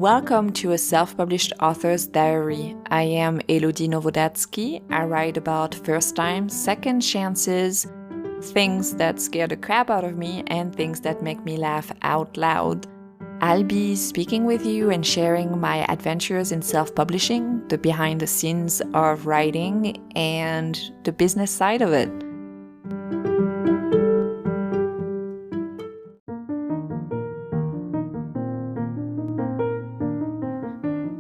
Welcome to a self-published author's diary. I am Elodie Novodatsky. I write about first time, second chances, things that scare the crap out of me, and things that make me laugh out loud. I'll be speaking with you and sharing my adventures in self-publishing, the behind the scenes of writing, and the business side of it.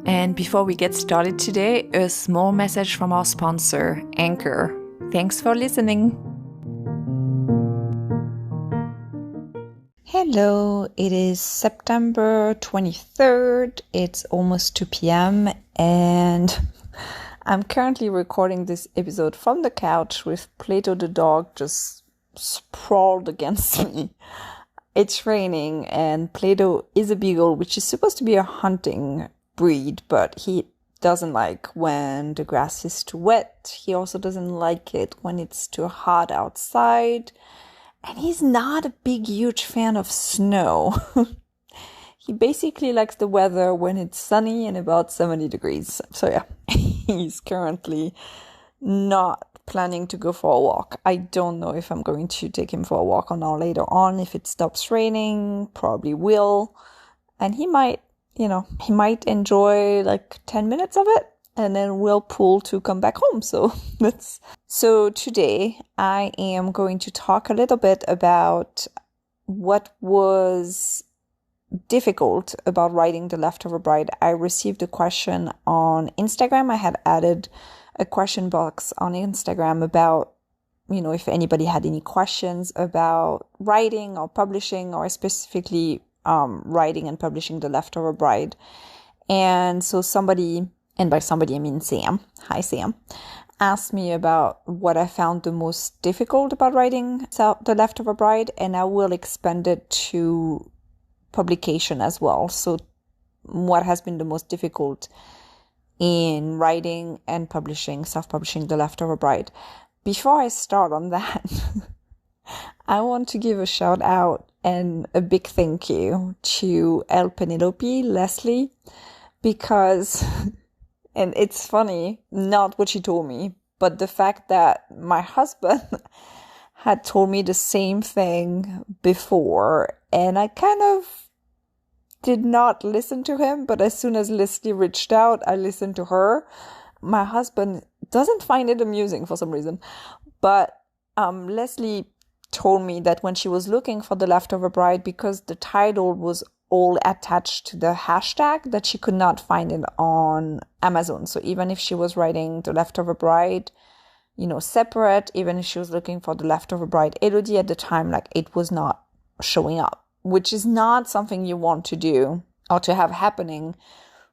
And before we get started today, a small message from our sponsor, Anchor. Thanks for listening. Hello, it is September 23rd. It's almost 2 p.m. and I'm currently recording this episode from the couch with Plato the dog just sprawled against me. It's raining and Plato is a beagle, which is supposed to be a hunting breed, but he doesn't like when the grass is too wet. He also doesn't like it when it's too hot outside. And he's not a big, huge fan of snow. He basically likes the weather when it's sunny and about 70 degrees. So yeah, he's currently not planning to go for a walk. I don't know if I'm going to take him for a walk or not later on. If it stops raining, probably will. And he might enjoy like 10 minutes of it and then we'll pull to come back home. So today I am going to talk a little bit about what was difficult about writing The Leftover Bride. I received a question on Instagram. I had added a question box on Instagram about, if anybody had any questions about writing or publishing or specifically writing and publishing The Leftover Bride. And so somebody, and by somebody I mean Sam, hi Sam, asked me about what I found the most difficult about writing The Leftover Bride, and I will expand it to publication as well. So what has been the most difficult in writing and publishing, self-publishing The Leftover Bride. Before I start on that, I want to give a shout out and a big thank you to Penelope, Leslie, because, and it's funny, not what she told me, but the fact that my husband had told me the same thing before, and I kind of did not listen to him, but as soon as Leslie reached out, I listened to her. My husband doesn't find it amusing for some reason, but Leslie told me that when she was looking for The Leftover Bride, because the title was all attached to the hashtag, that she could not find it on Amazon. So even if she was writing The Leftover Bride, separate, even if she was looking for The Leftover Bride Elodie at the time, it was not showing up, which is not something you want to do or to have happening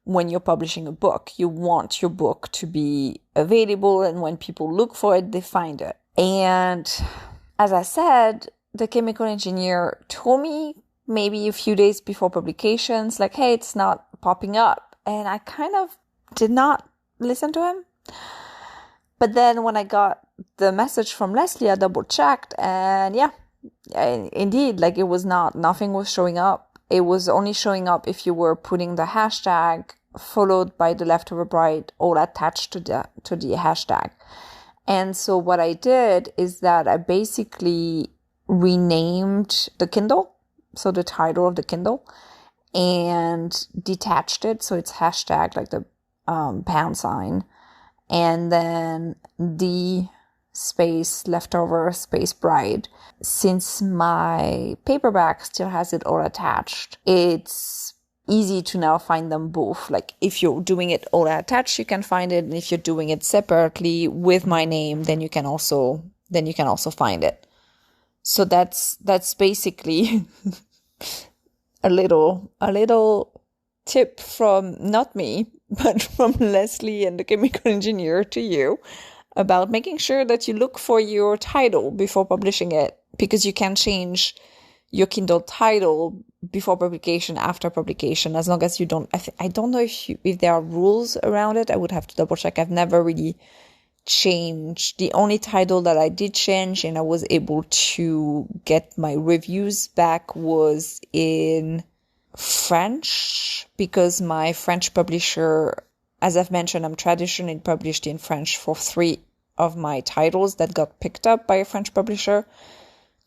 when you're publishing a book. You want your book to be available, and when people look for it, they find it. And as I said, the chemical engineer told me maybe a few days before publications, hey, it's not popping up. And I kind of did not listen to him. But then when I got the message from Leslie, I double checked and indeed, it was nothing was showing up. It was only showing up if you were putting the hashtag followed by The Leftover Bride all attached to the hashtag. And so what I did is that I basically renamed the Kindle, so the title of the Kindle, and detached it. So it's hashtag, the pound sign, and then the space leftover space bride. Since my paperback still has it all attached, it's easy to now find them both. If you're doing it all attached, you can find it, and if you're doing it separately with my name, then you can also find it. So that's basically a little tip from not me, but from Leslie and the chemical engineer to you about making sure that you look for your title before publishing it, because you can change your Kindle title before publication, after publication, as long as you don't. I don't know if there are rules around it. I would have to double check. I've never really changed. The only title that I did change and I was able to get my reviews back was in French because my French publisher, as I've mentioned, I'm traditionally published in French for 3 of my titles that got picked up by a French publisher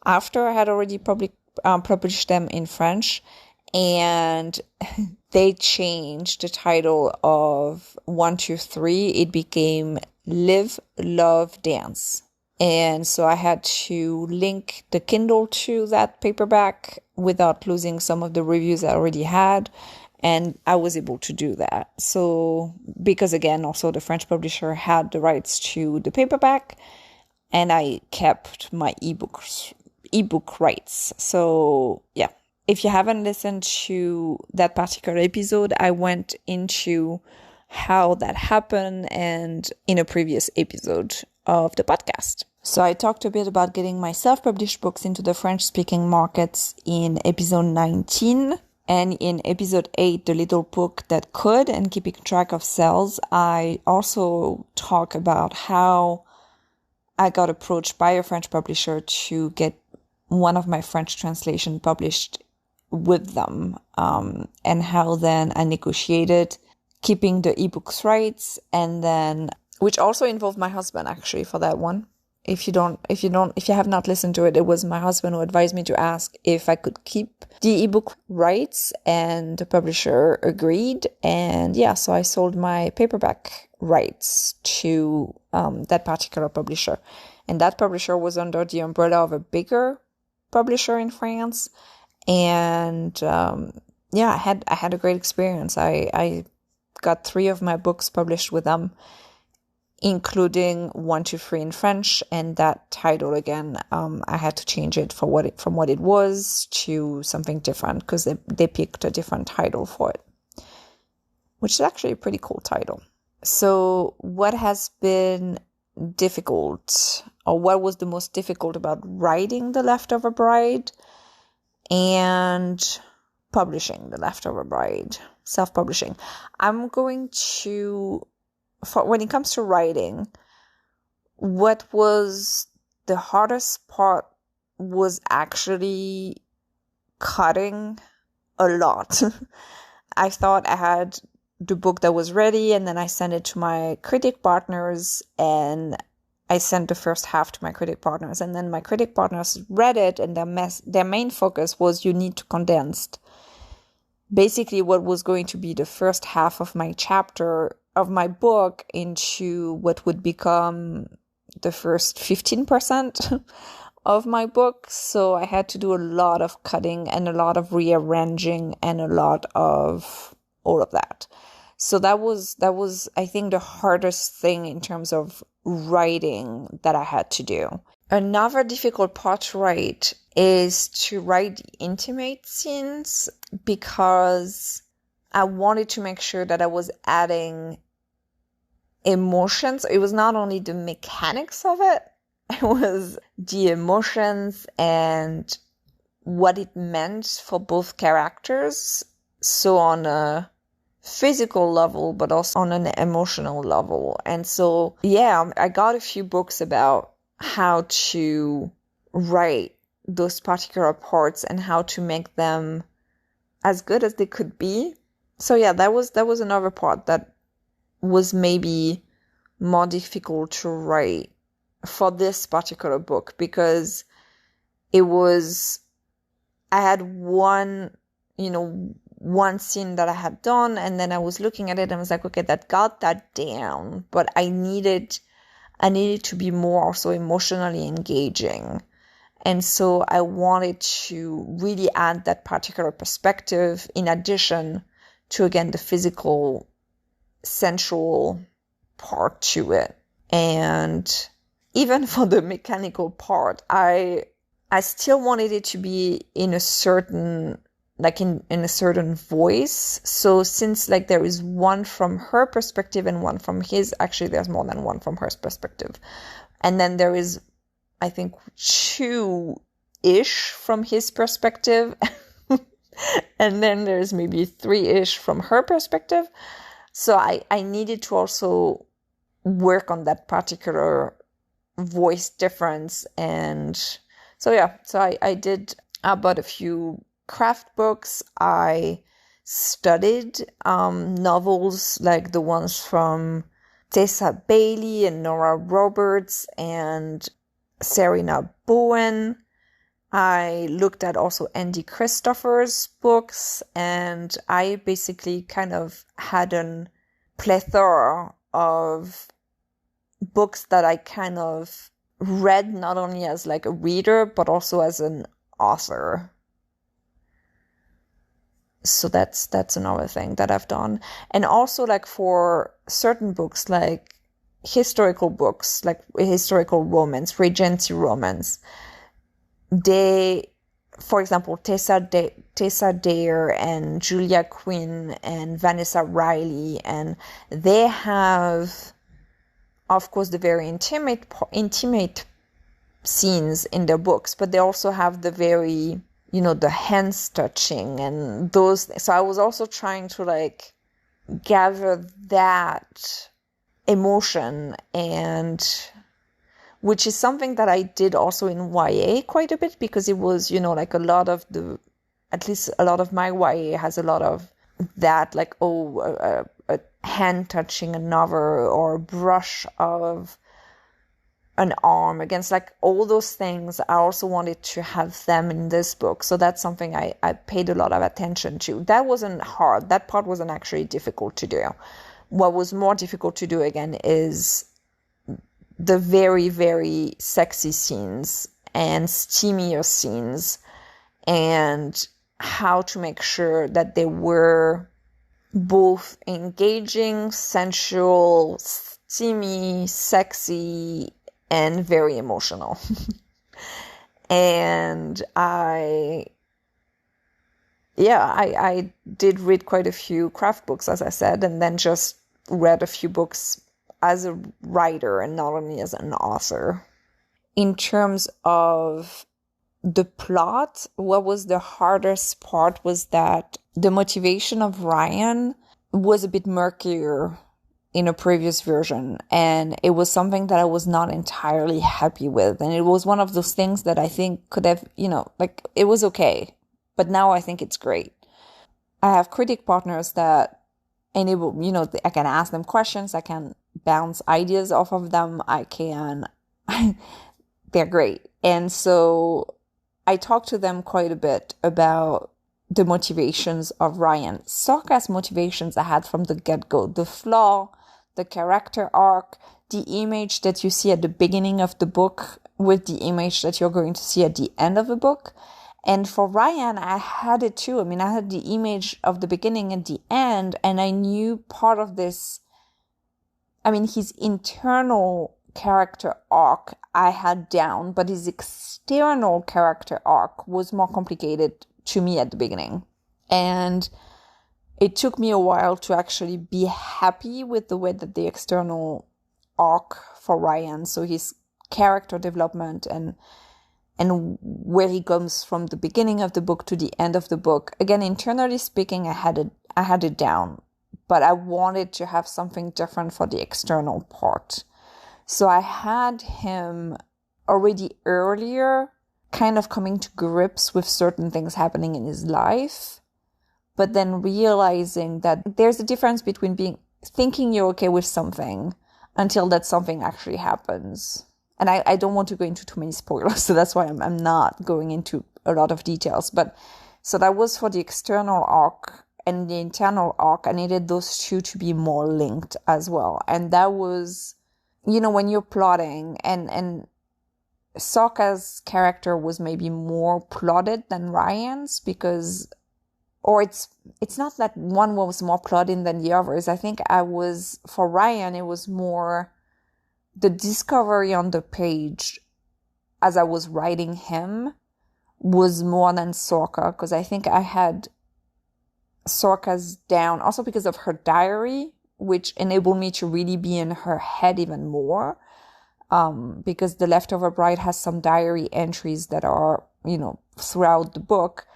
after I had already published them in French. And they changed the title of 1, 2, 3. It became Live, Love, Dance. And so I had to link the Kindle to that paperback without losing some of the reviews I already had. And I was able to do that. So, because again, also the French publisher had the rights to the paperback, and I kept my ebook rights. So, yeah. If you haven't listened to that particular episode, I went into how that happened and in a previous episode of the podcast. So I talked a bit about getting my self-published books into the French-speaking markets in episode 19. And in episode 8, the little book that could, and keeping track of sales, I also talk about how I got approached by a French publisher to get one of my French translation published with them, and how then I negotiated keeping the ebooks rights, and then, which also involved my husband actually for that one. If you have not listened to it, it was my husband who advised me to ask if I could keep the ebook rights, and the publisher agreed. And yeah, so I sold my paperback rights to that particular publisher, and that publisher was under the umbrella of a bigger publisher in France. And yeah, I had a great experience. I got 3 of my books published with them, including 1, 2, 3 in French. And that title again, I had to change it from what it was to something different because they picked a different title for it, which is actually a pretty cool title. So what has been difficult, or what was the most difficult about writing The Leftover Bride and publishing The Leftover Bride, self-publishing? I'm going to, when it comes to writing, what was the hardest part was actually cutting a lot. I thought I had the book that was ready, and then I sent it to my critic partners, and I sent the first half to my critic partners, and then my critic partners read it, and their main focus was, you need to condense basically what was going to be the first half of my chapter of my book into what would become the first 15% of my book. So I had to do a lot of cutting and a lot of rearranging and a lot of all of that. So that was, I think, the hardest thing in terms of writing that I had to do. Another difficult part to write is to write the intimate scenes, because I wanted to make sure that I was adding emotions. It was not only the mechanics of it, it was the emotions and what it meant for both characters. So on a physical level, but also on an emotional level. And so, yeah, I got a few books about how to write those particular parts and how to make them as good as they could be. So yeah, that was another part that was maybe more difficult to write for this particular book, because I had one scene that I had done, and then I was looking at it and I was like, okay, that got that down, but I needed to be more also emotionally engaging. And so I wanted to really add that particular perspective in addition to, again, the physical, sensual part to it. And even for the mechanical part, I still wanted it to be in a certain, like in a certain voice. So since like there is one from her perspective and one from his, actually there's more than one from her perspective. And then there is, I think, 2-ish from his perspective. And then there's maybe 3-ish from her perspective. So I needed to also work on that particular voice difference. And so, yeah, so I did about a few craft books, I studied novels like the ones from Tessa Bailey and Nora Roberts and Serena Bowen. I looked at also Andy Christopher's books, and I basically kind of had a plethora of books that I kind of read not only as like a reader, but also as an author. So that's another thing that I've done. And also like for certain books, like historical books, like historical romance, Regency romance, for example, Tessa Dare and Julia Quinn and Vanessa Riley, and they have, of course, the very intimate scenes in their books, but they also have the very, the hands touching and those. So I was also trying to like gather that emotion, and which is something that I did also in YA quite a bit, because it was, like at least a lot of my YA has a lot of that, like, a hand touching another or a brush of an arm against, like, all those things. I also wanted to have them in this book. So that's something I paid a lot of attention to. That wasn't hard. That part wasn't actually difficult to do. What was more difficult to do, again, is the very, very sexy scenes and steamier scenes, and how to make sure that they were both engaging, sensual, steamy, sexy, and very emotional. And I did read quite a few craft books, as I said, and then just read a few books as a writer and not only as an author. In terms of the plot, what was the hardest part was that the motivation of Ryan was a bit murkier in a previous version, and it was something that I was not entirely happy with. And it was one of those things that I think could have, it was okay, but now I think it's great. I have critic partners that enable, I can ask them questions, I can bounce ideas off of them, they're great. And so I talked to them quite a bit about the motivations of Ryan. Sokka's motivations I had from the get-go. The flaw, the character arc, the image that you see at the beginning of the book with the image that you're going to see at the end of the book. And for Ryan, I had it too. I mean, I had the image of the beginning and the end, and I knew part of this, his internal character arc I had down, but his external character arc was more complicated to me at the beginning. And it took me a while to actually be happy with the way that the external arc for Ryan, so his character development and where he comes from the beginning of the book to the end of the book. Again, internally speaking, I had it down, but I wanted to have something different for the external part. So I had him already earlier kind of coming to grips with certain things happening in his life, but then realizing that there's a difference between thinking you're okay with something until that something actually happens. And I don't want to go into too many spoilers, so that's why I'm not going into a lot of details. But so that was for the external arc, and the internal arc, I needed those two to be more linked as well. And that was, when you're plotting, and Sokka's character was maybe more plotted than Ryan's, or it's not that one was more plotted than the others. I think for Ryan, it was more the discovery on the page as I was writing him was more than Sokka, because I think I had Sokka's down also because of her diary, which enabled me to really be in her head even more, because The Leftover Bride has some diary entries that are, throughout the book.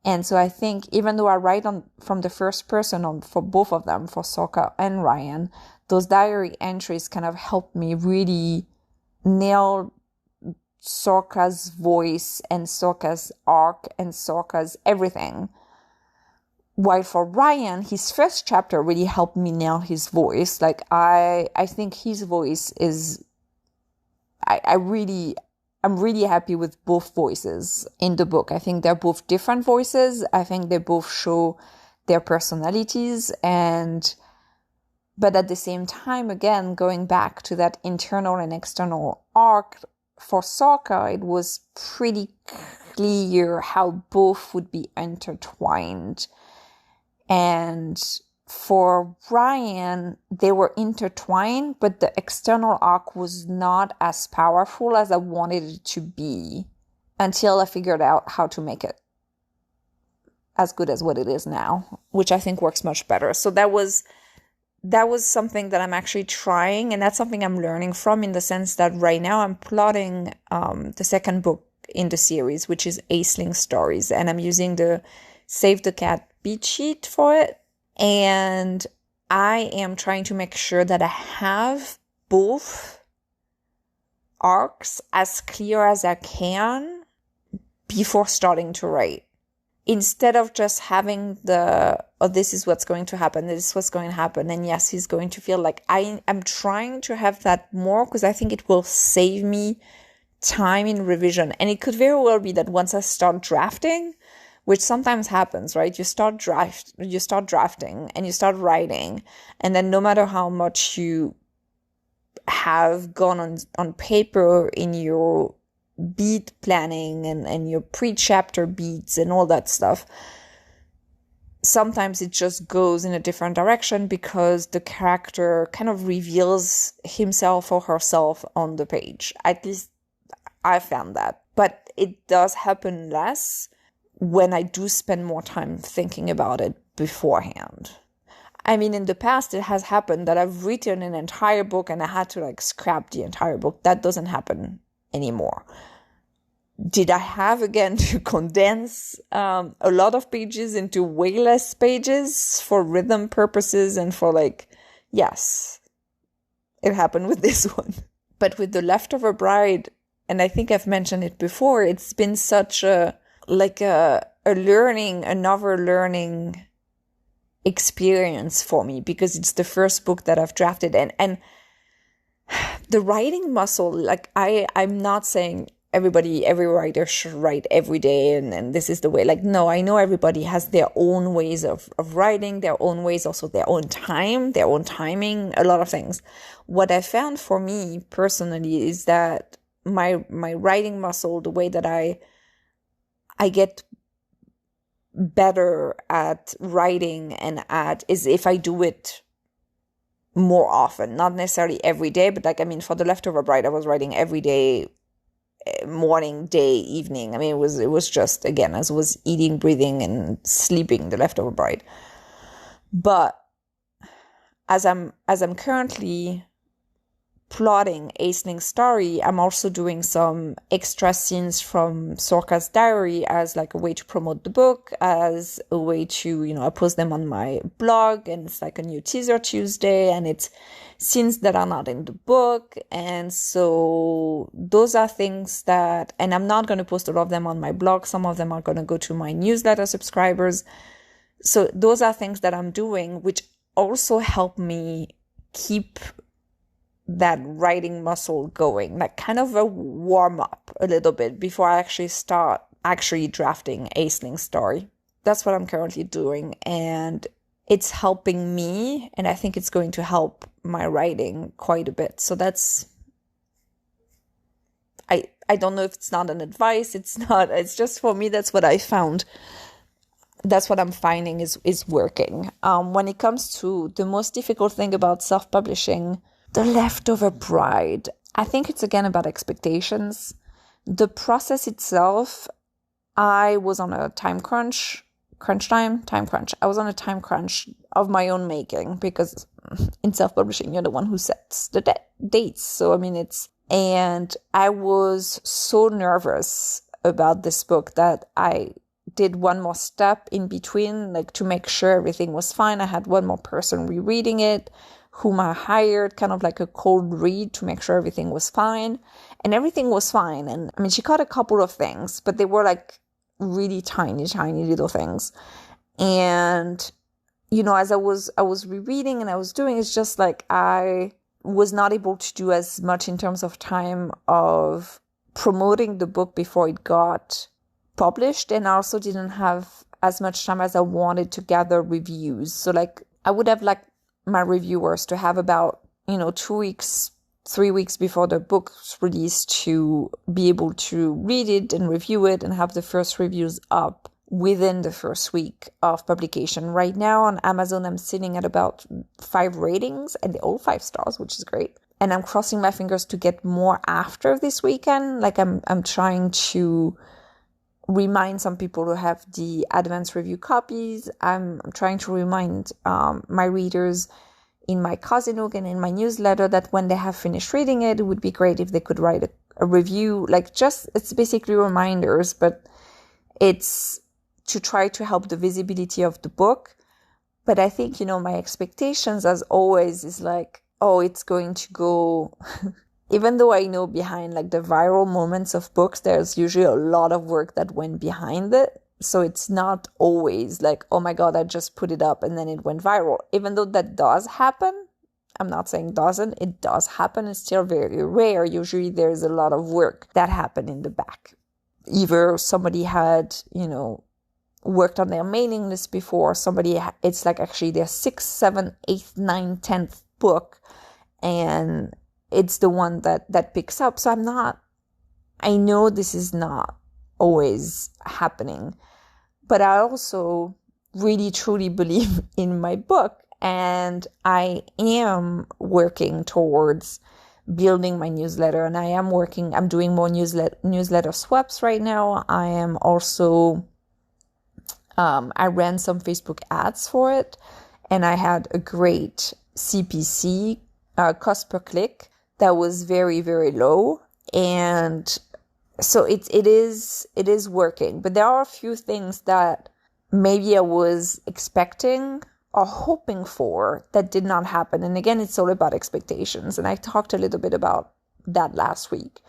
And so I think even though I write from the first person for both of them, for Sokka and Ryan, those diary entries kind of helped me really nail Sorka's voice and Sorka's arc and Sorka's everything. While for Ryan, his first chapter really helped me nail his voice. Like, I think his voice is, I'm really happy with both voices in the book. I think they're both different voices. I think they both show their personalities, but at the same time, again, going back to that internal and external arc, for Sorka, it was pretty clear how both would be intertwined. And for Ryan, they were intertwined, but the external arc was not as powerful as I wanted it to be until I figured out how to make it as good as what it is now, which I think works much better. So that was something that I'm actually trying, and that's something I'm learning from, in the sense that right now I'm plotting the second book in the series, which is Aisling Stories, and I'm using the Save the Cat beat sheet for it. And I am trying to make sure that I have both arcs as clear as I can before starting to write. Instead of just having this is what's going to happen, this is what's going to happen, and yes, he's going to feel like I'm trying to have that more, because I think it will save me time in revision. And it could very well be that once I start drafting, which sometimes happens, right? You start drafting and you start writing, and then no matter how much you have gone on paper in your beat planning and your pre-chapter beats and all that stuff, sometimes it just goes in a different direction because the character kind of reveals himself or herself on the page. At least I found that. But it does happen less when I do spend more time thinking about it beforehand. I mean, in the past, it has happened that I've written an entire book and I had to scrap the entire book. That doesn't happen anymore. Did I have, again, to condense a lot of pages into way less pages for rhythm purposes and for yes, it happened with this one. But with The Leftover Bride, and I think I've mentioned it before, it's been such another learning experience for me, because it's the first book that I've drafted, and the writing muscle, I'm not saying every writer should write every day and this is the way. No, I know everybody has their own ways of writing, their own ways, also their own time, their own timing, a lot of things. What I found for me personally is that my writing muscle, the way that I get better at writing is if I do it more often, not necessarily every day, but for The Leftover Bride, I was writing every day, morning, day, evening. It was just, again, as I was eating, breathing, and sleeping, The Leftover Bride. But as I'm currently plotting Aisling Story, I'm also doing some extra scenes from Sorka's diary as a way to promote the book, as a way to, I post them on my blog, and it's a new teaser Tuesday, and it's scenes that are not in the book. And so those are things that, and I'm not going to post all of them on my blog. Some of them are going to go to my newsletter subscribers. So those are things that I'm doing, which also help me keep that writing muscle going, kind of a warm up a little bit before I actually start drafting Aisling Story. That's what I'm currently doing, and it's helping me, and I think it's going to help my writing quite a bit. So that's, I don't know if it's not an advice, it's just, for me, that's what I found. That's what I'm finding is working. When it comes to the most difficult thing about self-publishing, The Leftover Bride, I think it's again about expectations. The process itself, I was on a time crunch. I was on a time crunch of my own making, because in self-publishing, you're the one who sets the dates. So, and I was so nervous about this book that I did one more step in between, to make sure everything was fine. I had one more person rereading it, whom I hired, kind of like a cold read to make sure everything was fine. And everything was fine. And I mean, she caught a couple of things, but they were like really tiny, tiny little things. And, you know, as I was rereading and I was doing, it's just like I was not able to do as much in terms of time of promoting the book before it got published. And I also didn't have as much time as I wanted to gather reviews. So like I would have liked my reviewers to have about, 2 weeks, 3 weeks before the book's released to be able to read it and review it and have the first reviews up within the first week of publication. Right now on Amazon, I'm sitting at about 5 ratings and they're all 5 stars, which is great. And I'm crossing my fingers to get more after this weekend. Like I'm trying to remind some people who have the advanced review copies. I'm trying to remind my readers in my cousin hook and in my newsletter that when they have finished reading it, it would be great if they could write a review. Like it's basically reminders, but it's to try to help the visibility of the book. But I think, my expectations as always is like, oh, it's going to go, even though I know behind like the viral moments of books, there's usually a lot of work that went behind it. So it's not always like, oh my God, I just put it up and then it went viral. Even though that does happen, I'm not saying doesn't, it does happen. It's still very rare. Usually there's a lot of work that happened in the back. Either somebody had, worked on their mailing list before, it's like actually their 6th, 7th, 8th, 9th, 10th book, and it's the one that picks up. So I know this is not always happening, but I also really truly believe in my book, and I am working towards building my newsletter, and I'm doing more newsletter swaps right now. I am also I ran some Facebook ads for it, and I had a great CPC, cost per click, that was very, very low. And so it is working. But there are a few things that maybe I was expecting or hoping for that did not happen. And again, it's all about expectations. And I talked a little bit about that last week.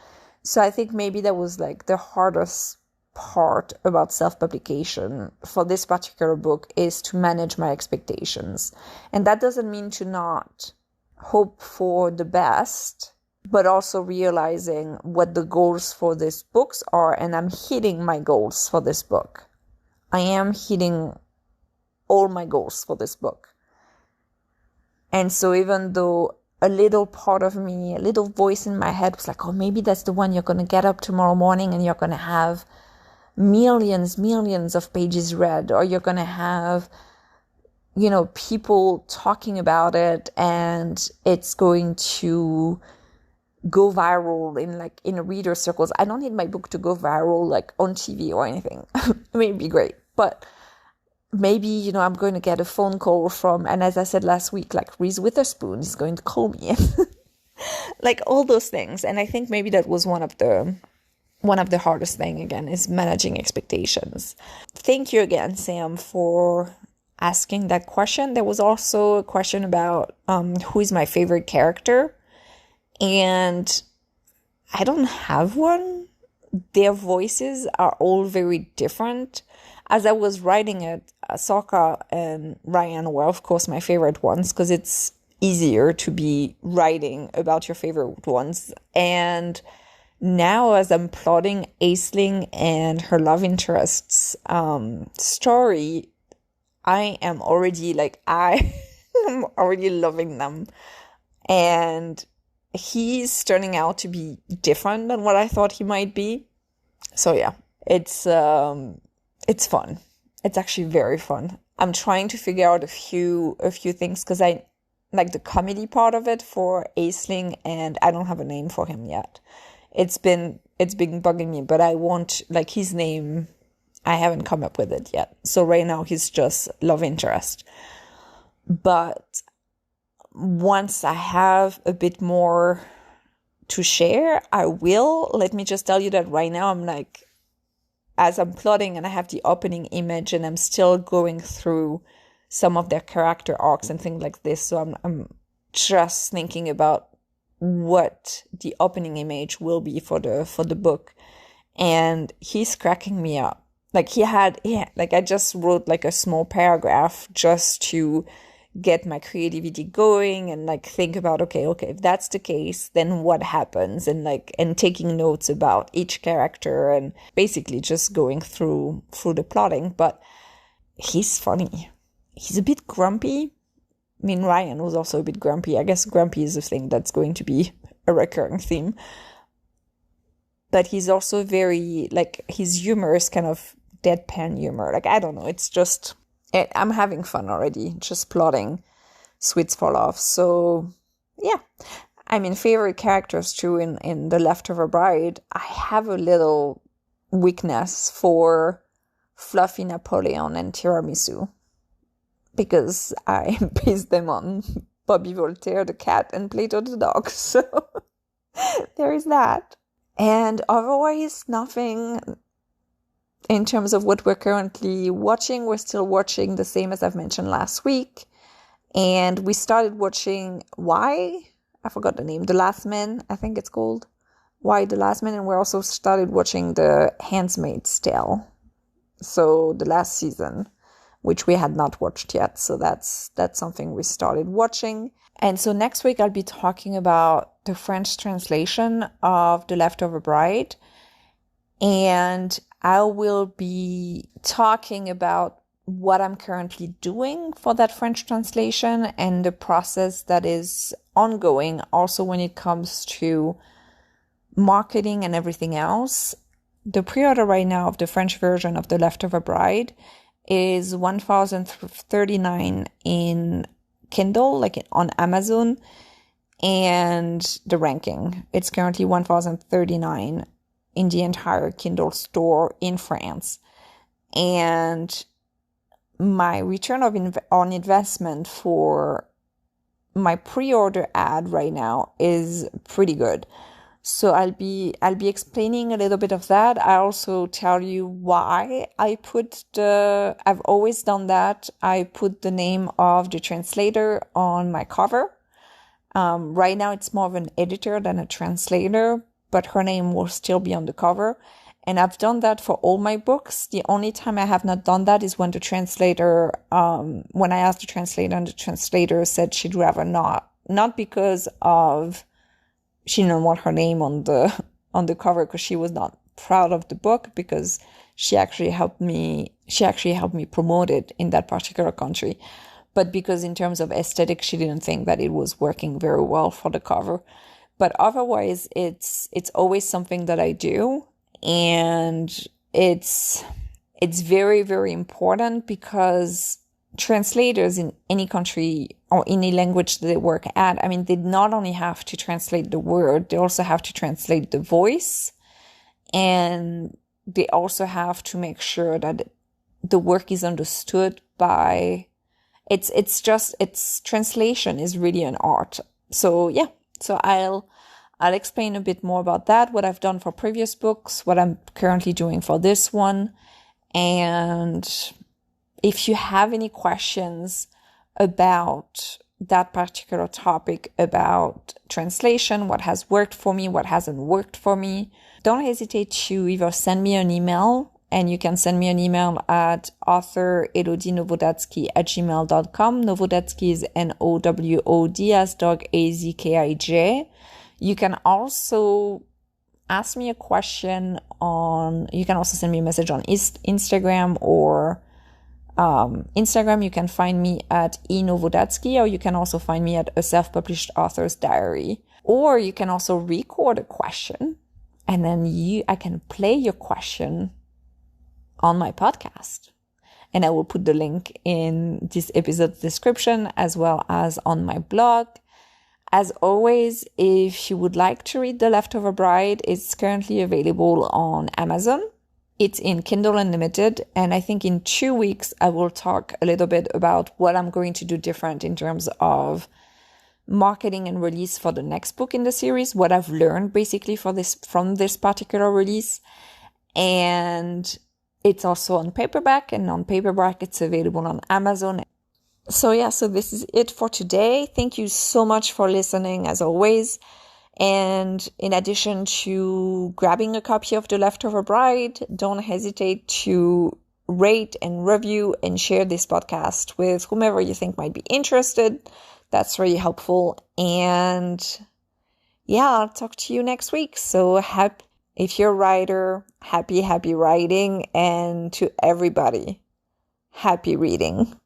So I think maybe that was like the hardest part about self-publication for this particular book, is to manage my expectations. And that doesn't mean to not hope for the best, but also realizing what the goals for this books are. And I'm hitting my goals for this book. I am hitting all my goals for this book. And so even though a little part of me, a little voice in my head was like, oh, maybe that's the one you're going to get up tomorrow morning and you're going to have millions of pages read, or you're going to have, people talking about it and it's going to go viral in reader circles. I don't need my book to go viral like on TV or anything. It may be great, but maybe, I'm going to get a phone call from, and as I said last week, like Reese Witherspoon is going to call me, like all those things. And I think maybe that was one of the hardest thing, again, is managing expectations. Thank you again, Sam, for asking that question. There was also a question about who is my favorite character. And I don't have one. Their voices are all very different. As I was writing it, Sokka and Ryan were, of course, my favorite ones, because it's easier to be writing about your favorite ones. And now, as I'm plotting Aisling and her love interest's story, I am already I am already loving them. And he's turning out to be different than what I thought he might be. So yeah, it's fun. It's actually very fun. I'm trying to figure out a few things, because I like the comedy part of it for Aisling, and I don't have a name for him yet. It's been bugging me, but I want, his name, I haven't come up with it yet. So right now he's just love interest. But once I have a bit more to share, I will. Let me just tell you that right now I'm as I'm plotting and I have the opening image and I'm still going through some of their character arcs and things like this. So I'm just thinking about what the opening image will be for the book. And he's cracking me up. Like I just wrote like a small paragraph just to get my creativity going and like think about, okay, if that's the case, then what happens? And taking notes about each character and basically just going through the plotting. But he's funny. He's a bit grumpy. I mean, Ryan was also a bit grumpy. I guess grumpy is a thing that's going to be a recurring theme. But he's also very, like, his humor is kind of deadpan humor. Like, I don't know. It's just, I'm having fun already, just plotting Sweets for Love. So, yeah. I mean, favorite characters too in The Leftover Bride. I have a little weakness for Fluffy Napoleon and Tiramisu, because I base them on Bobby Voltaire the cat and Plato the dog. So there is that. And otherwise, nothing in terms of what we're currently watching. We're still watching the same as I've mentioned last week. And we started watching Why? I forgot the name. The Last Man, I think it's called. Why the Last Man? And we also started watching The Handmaid's Tale. So the last season, which we had not watched yet. So that's something we started watching. And so next week I'll be talking about the French translation of The Leftover Bride. And I will be talking about what I'm currently doing for that French translation and the process that is ongoing also when it comes to marketing and everything else. The pre-order right now of the French version of The Leftover Bride is $1,039 in Kindle, like on Amazon, and the ranking. It's currently $1,039 in the entire Kindle store in France. And my return on investment for my pre-order ad right now is pretty good. So I'll be explaining a little bit of that. I also tell you why I've always done that. I put the name of the translator on my cover. Right now it's more of an editor than a translator, but her name will still be on the cover. And I've done that for all my books. The only time I have not done that is when the translator, when I asked the translator and the translator said she'd rather not because of, she didn't want her name on the cover because she was not proud of the book, because she actually helped me promote it in that particular country. But because in terms of aesthetic, she didn't think that it was working very well for the cover. But otherwise, it's always something that I do. And it's very, very important because translators in any country or any language that they work at, I mean, they not only have to translate the word, they also have to translate the voice, and they also have to make sure that the work is understood by, it's translation is really an art. So yeah, so I'll explain a bit more about that, what I've done for previous books, what I'm currently doing for this one. And if you have any questions about that particular topic, about translation, what has worked for me, what hasn't worked for me, don't hesitate to either send me an email, and you can send me an email at author.elodie@gmail.com. Nowodatsky is Nowod as dog Azkij. You can also ask me a question you can also send me a message on Instagram or Instagram. You can find me at enowodatsky, or you can also find me at A Self-Published Author's Diary. Or you can also record a question, and then I can play your question on my podcast. And I will put the link in this episode's description as well as on my blog. As always, if you would like to read The Leftover Bride, it's currently available on Amazon. It's in Kindle Unlimited, and I think in 2 weeks I will talk a little bit about what I'm going to do different in terms of marketing and release for the next book in the series, what I've learned basically from this particular release. And it's also on paperback, and on paperback it's available on Amazon. So this is it for today. Thank you so much for listening, as always. And in addition to grabbing a copy of The Leftover Bride, don't hesitate to rate and review and share this podcast with whomever you think might be interested. That's really helpful. And I'll talk to you next week. So if you're a writer, happy writing, and to everybody, happy reading.